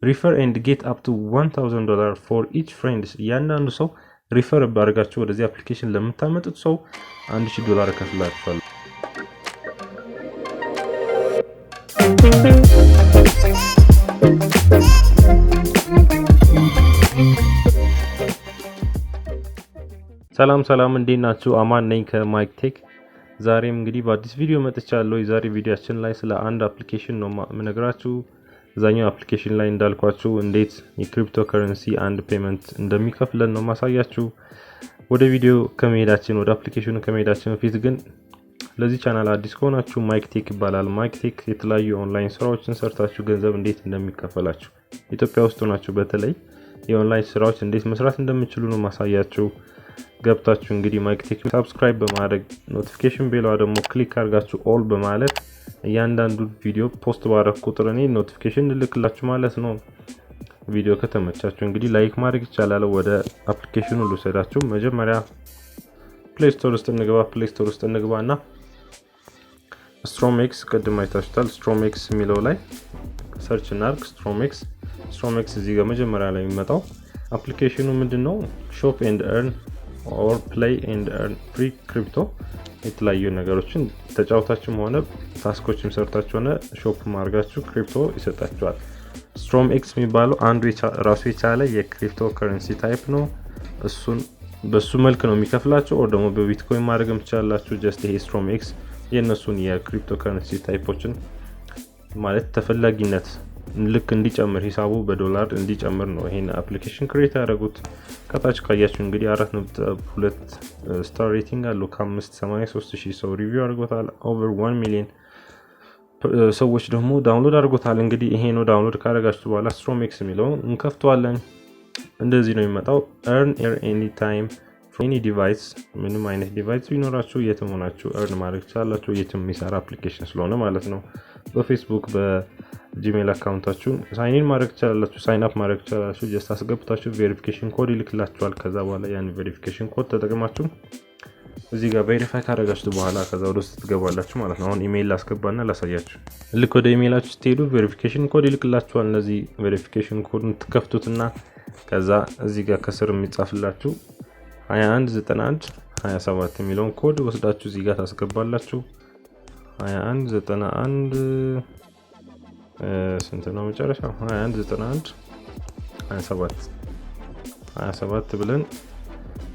refer and get up to $1000 for each friend ያንዳንዱ ሰው ሪፈር ባርጋችሁ ወደዚህ አፕሊኬሽን ለምታመጡት ሰው $1000 ከፍላችኋል። ሰላም እንዴት ናችሁ? አማን ነኝ ከማይክ ቴክ። ዛሬም እንግዲህ በአዲስ ቪዲዮ መጥቻለሁ። የዛሬ ቪዲዮአችን ላይ ስለ አንድ አፕሊኬሽን ነው የምነግራችሁ። እዛኛው አፕሊኬሽን ላይ እንዳልኳችሁ እንዴት የክሪፕቶ ከረንሲ አንድ ፔመንት እንደሚከፍለን ነው ማሳያችሁ። ወደ ቪዲዮ ከመሄዳችን ወደ አፕሊኬሽኑ ከመሄዳችን በፊት ግን ለዚህ ቻናል አዲስ ከሆናችሁ ማይክ ቴክ ይባላል። ማይክ ቴክ የተለያዩ ኦንላይን ስራዎችን ሰርታችሁ ገንዘብ እንዴት እንደሚከፈላችሁ ኢትዮጵያ ውስጥ ሆናችሁ በተለይ የኦንላይን ስራዎች እንዴት መስራት እንደምትችሉ ነው ማሳያችሁ። ገብታችሁ እንግዲህ ማይክ ቴክ ሰብስክራይብ በማድረግ ኖቲፊኬሽን ቤሏ ደግሞ ክሊክ አድርጋችሁ ኦል በማለት እያንዳንዱ ቪዲዮ ፖስት ባደረኩ ቁጥር እኔ ኖቲፊኬሽን ልልክላችሁ ማለት ነው። ቪዲዮ ከተመቻችሁ እንግዲህ ላይክ ማድረግ ይቻላል። ወደ አፕሊኬሽኑ ልውሰዳችሁ። መጀመሪያ ፕሌይ ስቶር ውስጥ እንግባና ስትሮም ኤክስ ቅድም አይታችሁታል። ስትሮም ኤክስ የሚለው ላይ ሰርች እናድርግ። ስትሮም ኤክስ እዚህ ጋር መጀመሪያ ላይ የሚመጣው አፕሊኬሽኑ ምንድነው? ሾፕ ኤንድ ኤርን ኦር ፕሌይ ኤንድ ኤርን ፍሪ ክሪፕቶ የተለያዩ ነገሮችን ተጫውታችሁም ሆነ ታስኮችም ሰርታችሁ ሆነ ሾፕ ማድረጋችሁ ክሪፕቶ ይሰጣችኋል። ስትሮም ኤክስ የሚባለው አንዱ ራሱ የቻለ የክሪፕቶ ከረንሲ ታይፕ ነው። በሱ መልክ ነው የሚከፍላችሁ ኦር ደግሞ በቢትኮይን ማድረግም ትችላላችሁ። ጀስት ይሄ ስትሮም ኤክስ የነሱን የክሪፕቶ ከረንሲ ታይፖችን ማለት ተፈላጊነት ልክ እንዲጨምር ሂሳቡ በዶላር እንዲጨምር ነው ይሄን አፕሊኬሽን ክሬት ያደረጉት። ከታች ካያችሁ እንግዲህ 4.2 ስታር ሬቲንግ አለው። ከ583,000 ሰው ሪቪው አድርጎታል። ኦቨር 1 ሚሊዮን ሰዎች ደግሞ ዳውንሎድ አድርጎታል። እንግዲህ ይሄ ነው ዳውንሎድ ካደረጋችሁ በኋላ ስትሮም ኤክስ የሚለውን እንከፍተዋለን። እንደዚህ ነው የሚመጣው። earn any time from any device ምንም አይነት ዲቫይስ ቢኖራችሁ የትም ሆናችሁ earn ማድረግ ትችላላችሁ። የትም የሚሰራ አፕሊኬሽን ስለሆነ ማለት ነው። በፌስቡክ በጂሜል አካውንታችሁን ሳይን ኢን ማድረግ ትችላላችሁ፣ ሳይን አፕ ማድረግ ትችላላችሁ። ጀስት አስገብታችሁ ቬሪፊኬሽን ኮድ ይልክላችኋል። ከዛ በኋላ ያን ቬሪፊኬሽን ኮድ ተጠቅማችሁ እዚህ ጋር ቬሪፋይ ካደረጋችሁ በኋላ ከዛ ወደ ውስጥ ትገባላችሁ ማለት ነው። አሁን ኢሜይል ላስገባና ላሳያችሁ። ልክ ወደ ኢሜይላችሁ ስትሄዱ ቬሪፊኬሽን ኮድ ይልክላችኋል። እነዚህ ቬሪፊኬሽን ኮድን ትከፍቱትና ከዛ እዚህ ጋር ከስር የሚጻፍላችሁ 219127 የሚለውን ኮድ ወስዳችሁ እዚህ ጋር ታስገባላችሁ። 2191 ስንት ነው መጨረሻው? 219127 ብለን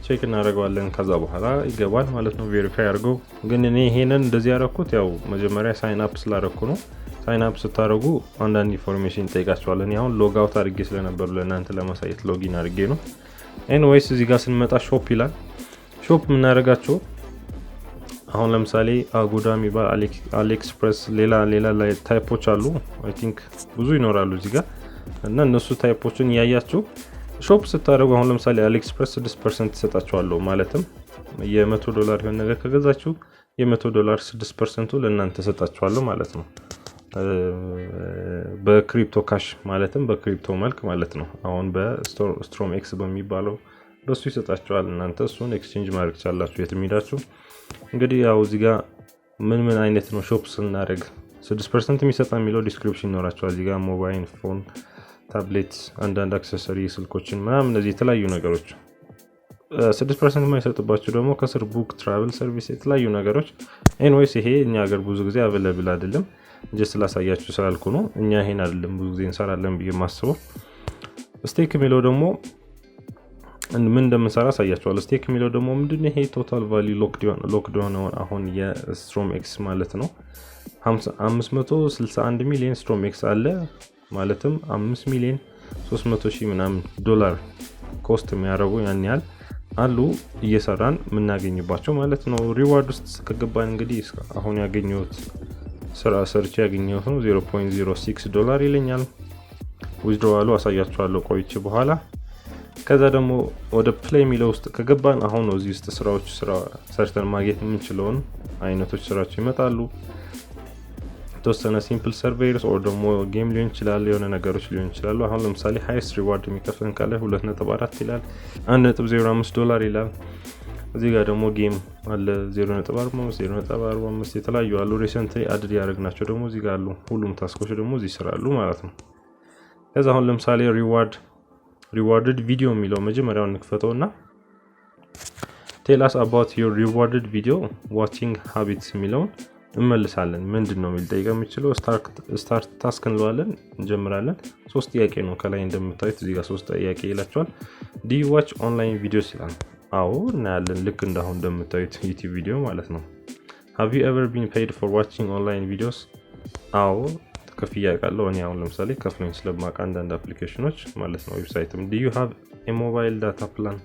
ቼክ እናደርገዋለን። ከዛ በኋላ ይገባል ማለት ነው። ቬሪፋይ አድርገው። ግን እኔ ይሄንን እንደዚህ ያደረኩት ያው መጀመሪያ ሳይን አፕ ስላደረኩ ነው። ሳይን አፕ ስታደርጉ አንዳንድ ኢንፎርሜሽን ይጠይቃችኋል። እኔ አሁን ሎግ አውት አድርጌ ስለነበሩ ለእናንተ ለማሳየት ሎጊን አድርጌ ነው። ኤኒዌይስ እዚህ ጋር ስንመጣ ሾፕ ይላል። ሾፕ የምናደርጋቸው አሁን ለምሳሌ አጉዳ የሚባል አሊኤክስፕረስ ሌላ ላይ ታይፖች አሉ። አይ ቲንክ ብዙ ይኖራሉ እዚህ ጋር እና እነሱ ታይፖችን ያያችሁ ሾፕ ስታደርጉ አሁን ለምሳሌ አሊኤክስፕረስ 6% ይሰጣችኋል። ማለትም $100 የሆነ ነገር ከገዛችሁ $100 6% ለእናንተ ሰጣችኋል ማለት ነው። በክሪፕቶ ካሽ ማለትም በክሪፕቶ መልክ ማለት ነው። አሁን በስትሮም ኤክስ በሚባለው በሱ ይሰጣችኋል። እናንተ እሱን ኤክስቼንጅ ማድረግ ትችላላችሁ የትም ሄዳችሁ። እንግዲህ ያው እዚህ ጋር ምን አይነት ነው ሾፕ ስናደርግ 6% የሚሰጣ የሚለው ዲስክሪፕሽን ይኖራችኋል። እዚህ ጋር ሞባይል ፎን፣ ታብሌት፣ አንዳንድ አክሰሰሪ ስልኮችን ምናምን እነዚህ የተለያዩ ነገሮች 6% የማይሰጥባችሁ ደግሞ ከስር ቡክ፣ ትራቨል ሰርቪስ የተለያዩ ነገሮች። ኤኒዌይስ ይሄ እኛ ሀገር ብዙ ጊዜ አቬለብል አይደለም። ጀስት ላሳያችሁ ስላልኩ ነው። እኛ ይሄን አይደለም ብዙ ጊዜ እንሰራለን ብዬ ማስበው። ስቴክ የሚለው ደግሞ ምን እንደምንሰራ አሳያችኋለሁ። ስቴክ የሚለው ደግሞ ምንድነው? ይሄ ቶታል ቫልዩ ሎክድ ሆነው አሁን የስትሮም ኤክስ ማለት ነው 561 ሚሊዮን ስትሮም ኤክስ አለ ማለትም 5,300,000 ምናምን ዶላር ኮስት የሚያደርጉ ያን ያህል አሉ እየሰራን የምናገኝባቸው ማለት ነው። ሪዋርድ ውስጥ ከገባን እንግዲህ አሁን ያገኘሁት ስራ ሰርች ያገኘሁት ነው $0.06 ይለኛል። ዊዝድሮዋሉ አሳያችኋለሁ ቆይቼ በኋላ። ከዛ ደግሞ ወደ ፕሌይ የሚለው ውስጥ ከገባን አሁን ነው እዚህ ውስጥ ስራ ሰርተን ማግኘት የምንችለውን አይነቶች ስራዎች ይመጣሉ። ተወሰነ ሲምፕል ሰርቬይስ ኦር ደግሞ ጌም ሊሆን ይችላል፣ የሆነ ነገሮች ሊሆን ይችላሉ። አሁን ለምሳሌ ሃይስት ሪዋርድ የሚከፍለን ካለ 2.4 ይላል፣ $1.05 ይላል። እዚህ ጋር ደግሞ ጌም አለ 0.45 0.45 የተለያዩ አሉ። ሪሰንትሊ አድድ ያደረግናቸው ደግሞ እዚህ ጋር አሉ። ሁሉም ታስኮች ደግሞ እዚህ ይሰራሉ ማለት ነው። ከዛ አሁን ለምሳሌ rewarded video የሚለው መጀመሪያውን እንክፈተውና tell us about your rewarded video watching habits የሚለውን እንመልሳለን። ምንድነው የሚል ጠይቀው የሚችለው start task እንለዋለን። እንጀምራለን። 3 ጥያቄ ነው ከላይ እንደምታዩት እዚህ ጋር 3 ጥያቄ ይላችኋል። do you watch online videos ይላል። አዎ እናያለን ልክ እንደአሁን እንደምታዩት YouTube ቪዲዮ ማለት ነው። have you ever been paid for watching online videos? አዎ ከፍያ ያውቃለሁ። እኔ አሁን ለምሳሌ ከፍሎኝ ስለማውቅ አንዳንድ አፕሊኬሽኖች ማለት ነው ዌብሳይትም do you have a mobile data plan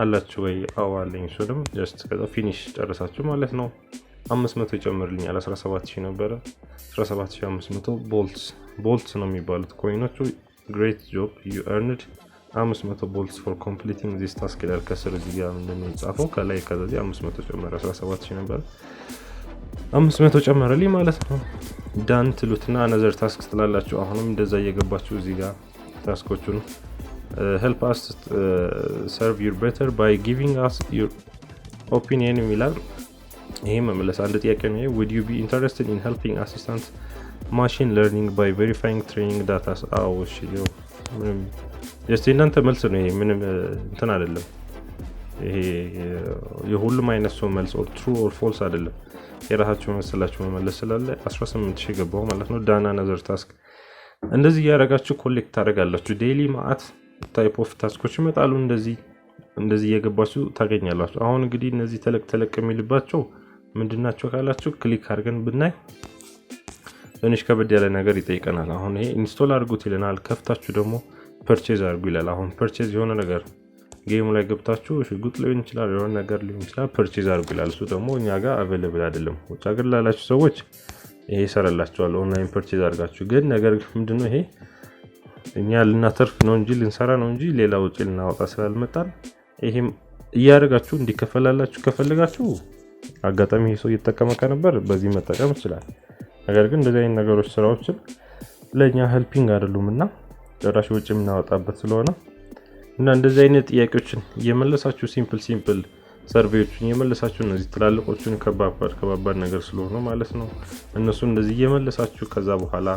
አላችሁ ወይ? አዎ አለኝ። እሱ ደግሞ just ከዛ ፊኒሽ ጨርሳችሁ ማለት ነው። 500 ይጨምርልኛል 17000 ነበር 17500 bolts ነው የሚባሉት ኮይኖቹ great job you earned 500 bolts for completing this task ይላል። ከስር እዚህ ጋር እንደሚጻፈው ከላይ ከዚህ 500 ጨመረ 17000 ነበር 500 ጨመረልኝ ማለት ነው። ዳን ትሉትና another task ትላላችሁ። አሁንም እንደዛ እየገባችሁ እዚህ ጋር ታስኮቹን help us serve you better by giving us your opinion ይላል። ይሄ መመለስ አንድ ጥያቄ ነው። would you be interested in helping assistant machine learning by verifying training data? አዎ እሺ ምንም የእናንተ መልስ ነው። ይሄ ምንም እንትን አይደለም። ይሄ የሁሉም አይነት ሰው መልስ or true or false አይደለም። የራሳችሁ መሰላችሁ መመለስ ስላለ 18000 ገባው ማለት ነው። ዳና another task እንደዚህ ያረጋችሁ ኮሌክት ታደርጋላችሁ። ዴይሊ ማአት ታይፕ ኦፍ ታስኮች ይመጣሉ። እንደዚህ እየገባችሁ ታገኛላችሁ። አሁን እንግዲህ እነዚህ ተለቅ የሚልባቸው ምንድናቸው ካላችሁ ክሊክ አድርገን ብናይ ትንሽ ከበድ ያለ ነገር ይጠይቀናል። አሁን ይሄ ኢንስቶል አድርጉት ይለናል። ከፍታችሁ ደግሞ ፐርቼዝ አድርጉ ይላል። አሁን ፐርቼዝ የሆነ ነገር ጌሙ ላይ ገብታችሁ ሽጉጥ ሊሆን ይችላል የሆነ ነገር ሊሆን ይችላል ፐርቼዝ አድርጉ ይላል። እሱ ደግሞ እኛ ጋር አቬሌብል አይደለም። ውጭ ሀገር ላላችሁ ሰዎች ይሄ ይሰራላችኋል ኦንላይን ፐርቼዝ አድርጋችሁ። ግን ነገር ምንድነው ይሄ እኛ ልናተርፍ ነው እንጂ ልንሰራ ነው እንጂ ሌላ ውጪ ልናወጣ ስላልመጣን ይሄም እያደረጋችሁ እንዲከፈላላችሁ ከፈልጋችሁ አጋጣሚ ይሄ ሰው እየተጠቀመ ከነበር በዚህ መጠቀም ይችላል። ነገር ግን እንደዚህ አይነት ነገሮች ስራዎችን ለኛ ሄልፒንግ አይደሉምና ጭራሽ ውጪ የምናወጣበት ስለሆነ እና እንደዚህ አይነት ጥያቄዎችን እየመለሳችሁ ሲምፕል ሰርቬዮችን እየመለሳችሁ እነዚህ ትላልቆቹን ከባባድ ነገር ስለሆነ ማለት ነው እነሱ እንደዚህ እየመለሳችሁ ከዛ በኋላ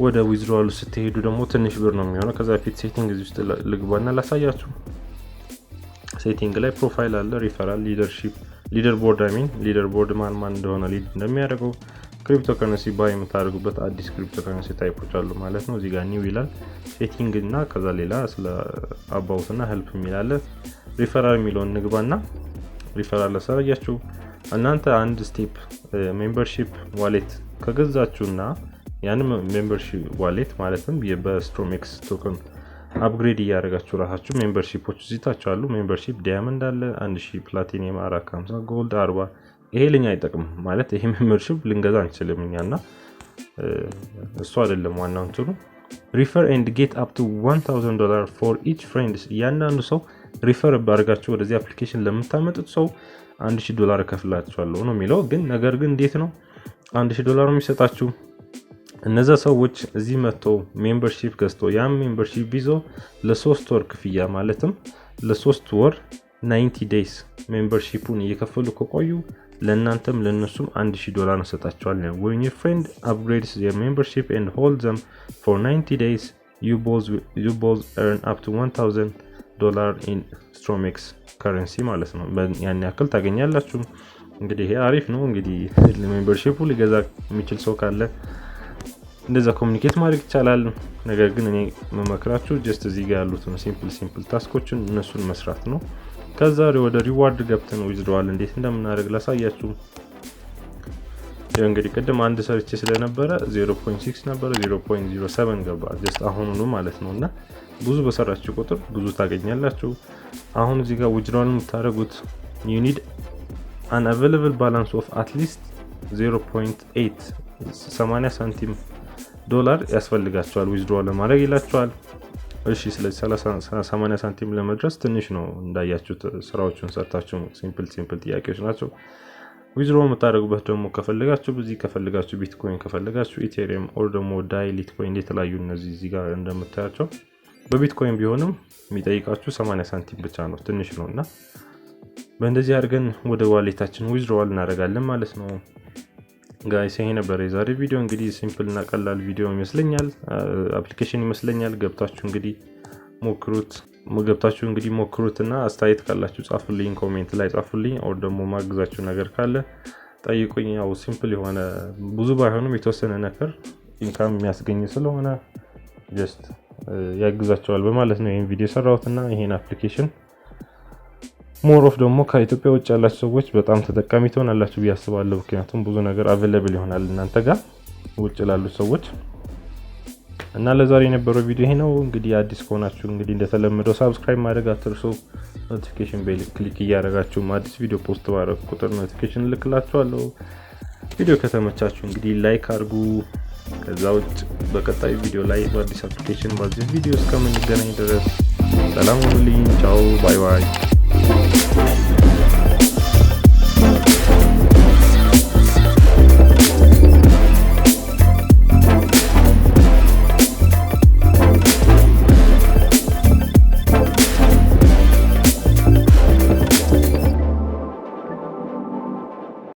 ወደ ዊዝድሮዋል ስትሄዱ ደግሞ ትንሽ ብር ነው የሚሆነው። ከዛ ፊት ሴቲንግ እዚህ ውስጥ ልግባና ላሳያችሁ። ሴቲንግ ላይ ፕሮፋይል አለ፣ ሪፈራል፣ ሊደር ቦርድ ማን እንደሆነ ሊድ እንደሚያደርገው ክሪፕቶ ከረንሲ ባይ የምታደርጉበት አዲስ ክሪፕቶ ከረንሲ ታይፖች አሉ ማለት ነው። እዚህ ጋር ኒው ይላል ሴቲንግ እና ከዛ ሌላ ስለ አባውት እና ሄልፕ የሚላል ሪፈራል የሚለውን ንግባና ሪፈራል ለሰራያችሁ እናንተ አንድ ስቴፕ ሜምበርሺፕ ዋሌት ከገዛችሁና ያን ሜምበርሺፕ ዋሌት ማለትም በስትሮም ኤክስ ቶከን አፕግሬድ እያደረጋችሁ ራሳችሁ ሜምበርሺፖች እዚታችሁ አሉ። ሜምበርሺፕ ዳይመንድ አለ 1000 ፕላቲኒየም 450 ጎልድ 40 ይሄ ለኛ አይጠቅም ማለት ይሄ ሜምበርሺፕ ልንገዛ አንችልም እኛና እሱ አይደለም ዋናው እንትኑ refer and get up to $1000 for each friends ያንዳንዱ ሰው ሪፈር ባርጋችሁ ወደዚህ አፕሊኬሽን ለምታመጡት ሰው $1000 ከፍላችኋለሁ ነው የሚለው። ግን ነገር ግን እንዴት ነው $1000 የሚሰጣችሁ? እነዛ ሰዎች እዚህ መጥተው ሜምበርሺፕ ገዝተው ያን ሜምበርሺፕ ይዞ ለ3 ወር ክፍያ ማለትም ለ3 ወር 90 days ሜምበርሺፑን እየከፈሉ ከቆዩ ለእናንተም ለነሱም $1000 እንሰጣቸዋለን። when your friend upgrades their membership and holds them for 90 days you both earn up to $1000 in Strom X currency ማለት ነው። ያን ያክል ታገኛላችሁ። እንግዲህ ይሄ አሪፍ ነው። እንግዲህ ለሜምበርሺፑ ሊገዛ የሚችል ሰው ካለ እንደዛ ኮሙኒኬት ማድረግ ይቻላል። ነገር ግን እኔ መመክራችሁ ጀስት እዚህ ጋር ያሉትን ሲምፕል ታስኮችን እነሱን መስራት ነው። ከዛ ወደ ሪዋርድ ገብተን ዊዝድሮዋል እንዴት እንደምናደርግ ላሳያችሁ። እንግዲህ ቀደም አንድ ሰርች ስለነበረ 0.6 ነበር 0.07 ገባ ጀስት አሁኑኑ ማለት ነውና ብዙ በሰራችሁ ቁጥር ብዙ ታገኛላችሁ። አሁን እዚህ ጋር ዊዝድሮዋል የምታደርጉት you need an available balance of at least 0.8 80 ሳንቲም ዶላር ያስፈልጋቸዋል ዊዝድሮዋል ለማድረግ ይላችኋል። እሺ ስለዚህ 80 ሳንቲም ለመድረስ ትንሽ ነው እንዳያችሁት ስራዎችን ሰርታችሁ ሲምፕል ጥያቄዎች ናቸው። ዊዝድሮው የምታደርጉበት ደግሞ ከፈለጋችሁ በዚህ ከፈለጋችሁ ቢትኮይን ከፈለጋችሁ ኢቴሪየም ኦር ደግሞ ዳይሊትኮይን የተለያዩ እነዚህ እዚህ ጋር እንደምታያቸው በቢትኮይን ቢሆንም የሚጠይቃችሁ 80 ሳንቲም ብቻ ነው ትንሽ ነውና በእንደዚህ አድርገን ወደ ዋሌታችን ዊዝድሮዋል እናደርጋለን ማለት ነው። ጋይስ ይሄ ነበር የዛሬ ቪዲዮ። እንግዲህ ሲምፕል እና ቀላል ቪዲዮ ይመስለኛል፣ አፕሊኬሽን ይመስለኛል። ገብታችሁ እንግዲህ ሞክሩትና አስተያየት ካላችሁ ጻፉልኝ፣ ኮሜንት ላይ ጻፉልኝ። ኦር ደግሞ ማግዛችሁ ነገር ካለ ጠይቁኝ። ያው ሲምፕል የሆነ ብዙ ባይሆንም የተወሰነ ነገር ኢንካም የሚያስገኝ ስለሆነ ጀስት ያግዛቸዋል በማለት ነው ይሄን ቪዲዮ ሰራሁትና ይሄን አፕሊኬሽን ሞር ኦፍ ደግሞ ከኢትዮጵያ ውጭ ያላችሁ ሰዎች በጣም ተጠቃሚ ትሆናላችሁ ብዬ አስባለሁ። ምክንያቱም ብዙ ነገር አቬሌብል ይሆናል እናንተ ጋር ውጭ ላሉ ሰዎች። እና ለዛሬ የነበረው ቪዲዮ ይሄ ነው። እንግዲህ አዲስ ከሆናችሁ እንግዲህ እንደተለመደው ሰብስክራይብ ማድረግ አትርሱ። ኖቲፊኬሽን ቤል ክሊክ እያደረጋችሁ አዲስ ቪዲዮ ፖስት ባደረግ ቁጥር ኖቲፊኬሽን ልክላችኋለሁ። ቪዲዮ ከተመቻችሁ እንግዲህ ላይክ አድርጉ። ከዛ ውጭ በቀጣይ ቪዲዮ ላይ በአዲስ አፕሊኬሽን በአዲስ ቪዲዮ እስከምንገናኝ ድረስ ሰላም ሁኑልኝ። ቻው ባይ ባይ።